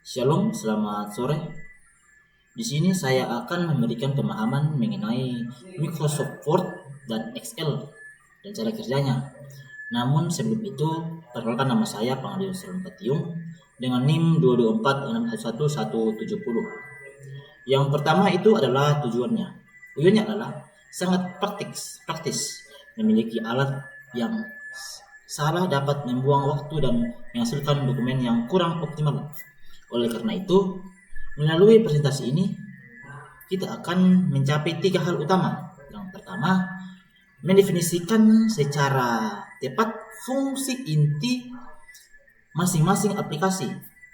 Shalom, selamat sore. Di sini saya akan memberikan pemahaman mengenai Microsoft Word dan Excel dan cara kerjanya. Namun sebelum itu, perkenalkan nama saya Pangadius Patiung dengan NIM 224611170. Yang pertama itu adalah tujuannya. Tujuannya adalah sangat praktis, memiliki alat yang salah dapat membuang waktu dan menghasilkan dokumen yang kurang optimal. Oleh karena itu, melalui presentasi ini, kita akan mencapai 3 hal utama. Yang pertama, mendefinisikan secara tepat fungsi inti masing-masing aplikasi.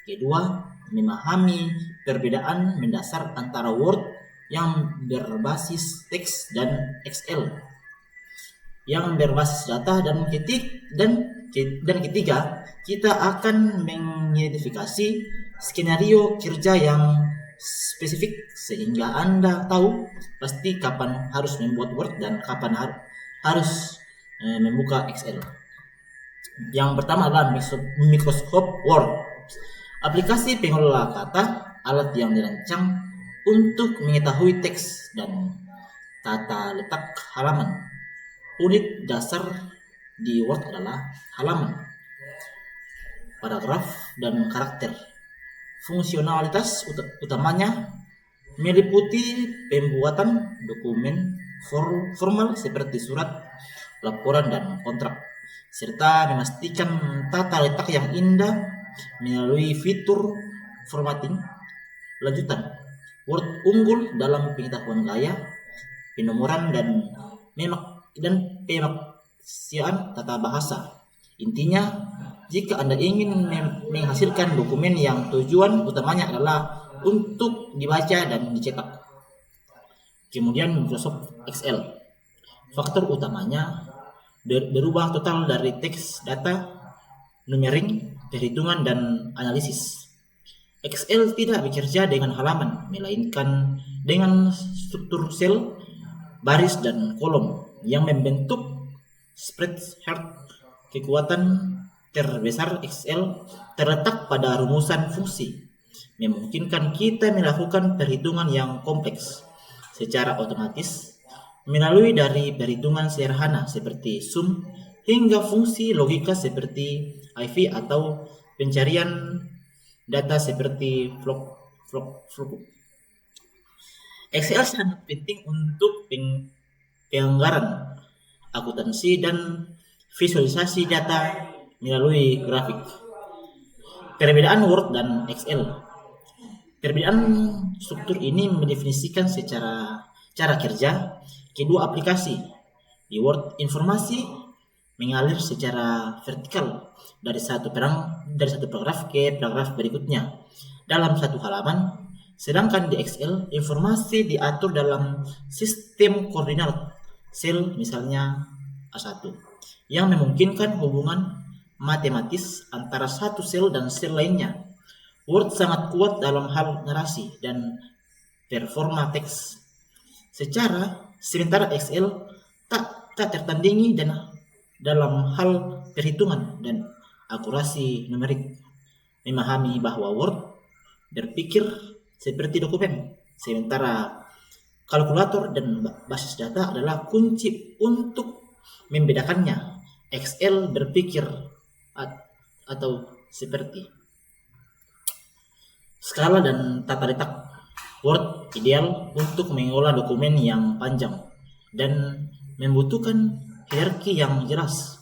Kedua, memahami perbedaan mendasar antara Word yang berbasis teks dan Excel yang berbasis data, dan ketiga, kita akan mengidentifikasi skenario kerja yang spesifik sehingga Anda tahu pasti kapan harus membuat Word dan kapan harus membuka Excel. Yang pertama adalah Microsoft Word. Aplikasi pengelola kata, alat yang dirancang untuk mengetahui teks dan tata letak halaman. Unit dasar di Word adalah halaman, paragraf, dan karakter. Fungsionalitas utamanya meliputi pembuatan dokumen formal seperti surat, laporan, dan kontrak, serta memastikan tata letak yang indah melalui fitur formatting lanjutan. Word unggul dalam pengetahuan gaya, penomoran, dan pemaksian tata bahasa. Intinya, jika Anda ingin menghasilkan dokumen yang tujuan utamanya adalah untuk dibaca dan dicetak. Kemudian Microsoft Excel. Faktor utamanya berubah total dari teks, data, numerik, perhitungan, dan analisis. Excel tidak bekerja dengan halaman, melainkan dengan struktur sel, baris, dan kolom yang membentuk spreadsheet. Kekuatan terbesar Excel terletak pada rumusan fungsi, memungkinkan kita melakukan perhitungan yang kompleks secara otomatis melalui dari perhitungan sederhana seperti sum hingga fungsi logika seperti IV atau pencarian data seperti flock. Excel sangat penting untuk penganggaran, akuntansi, dan visualisasi data melalui grafik. Perbedaan Word dan Excel. Perbedaan struktur ini mendefinisikan secara cara kerja kedua aplikasi. Di Word, informasi mengalir secara vertikal dari satu paragraf ke paragraf berikutnya dalam satu halaman, sedangkan di Excel informasi diatur dalam sistem koordinat sel, misalnya A1, yang memungkinkan hubungan matematis antara satu sel dan sel lainnya. Word sangat kuat dalam hal narasi dan performa teks, sementara Excel tak tertandingi dan dalam hal perhitungan dan akurasi numerik. Memahami bahwa Word berpikir seperti dokumen, sementara kalkulator dan basis data adalah kunci untuk membedakannya. Excel berpikir atau seperti skala dan tata letak. Word ideal untuk mengolah dokumen yang panjang dan membutuhkan hierarki yang jelas.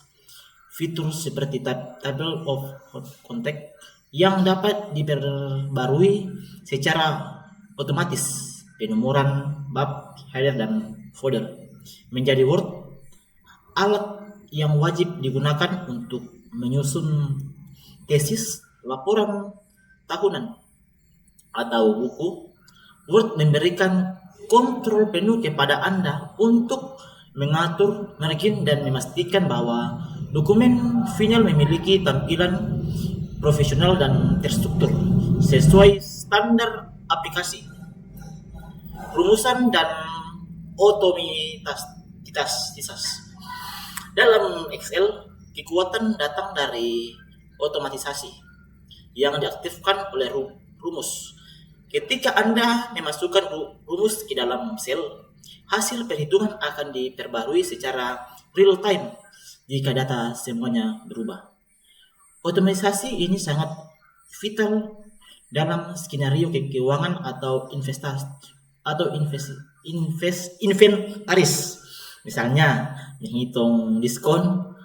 Fitur seperti table of contents yang dapat diperbarui secara otomatis, penomoran bab, header, dan folder menjadi Word alat yang wajib digunakan untuk menyusun tesis, laporan tahunan, atau buku. Word memberikan kontrol penuh kepada Anda untuk mengatur margin dan memastikan bahwa dokumen final memiliki tampilan profesional dan terstruktur sesuai standar aplikasi. Rumusan dan otomatis. Dalam Excel, kekuatan datang dari otomatisasi yang diaktifkan oleh rumus. Ketika Anda memasukkan rumus ke dalam sel, hasil perhitungan akan diperbarui secara real time jika data semuanya berubah. Otomatisasi ini sangat vital dalam skenario keuangan atau inventaris. Misalnya menghitung diskon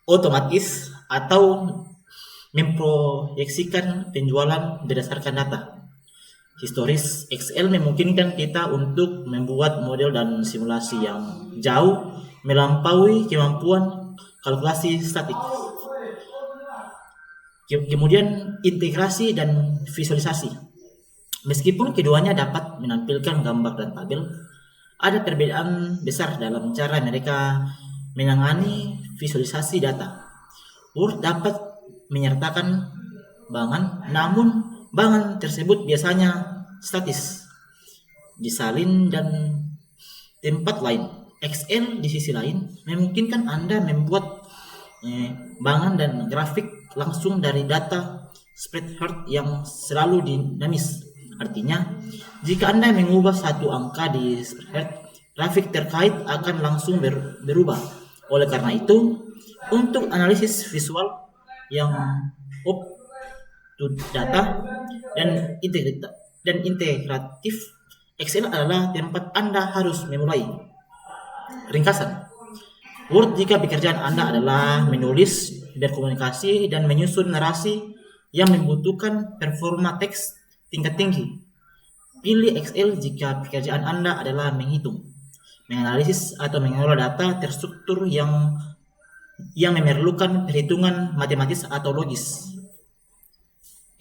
otomatis atau memproyeksikan penjualan berdasarkan data. Historis Excel memungkinkan kita untuk membuat model dan simulasi yang jauh melampaui kemampuan kalkulasi statik. Kemudian integrasi dan visualisasi. Meskipun keduanya dapat menampilkan gambar dan tabel, ada perbedaan besar dalam cara mereka menangani visualisasi data. Word dapat menyertakan bangan, namun bangan tersebut biasanya statis, disalin dan tempat lain. Excel di sisi lain memungkinkan Anda membuat bangan dan grafik langsung dari data spreadsheet yang selalu dinamis. Artinya, jika Anda mengubah satu angka di spreadsheet, grafik terkait akan langsung berubah. Oleh karena itu, untuk analisis visual yang up to data dan integratif, Excel adalah tempat Anda harus memulai. Ringkasan, Word jika pekerjaan Anda adalah menulis, berkomunikasi, dan menyusun narasi yang membutuhkan performa teks tingkat tinggi. Pilih Excel jika pekerjaan Anda adalah menghitung, menganalisis, atau mengolah data terstruktur yang memerlukan perhitungan matematis atau logis.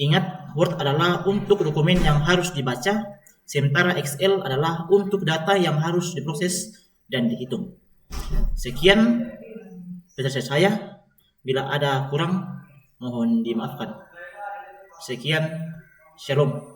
Ingat, Word adalah untuk dokumen yang harus dibaca, sementara Excel adalah untuk data yang harus diproses dan dihitung. Sekian penjelasan saya. Bila ada kurang, mohon dimaafkan. Sekian, Shalom.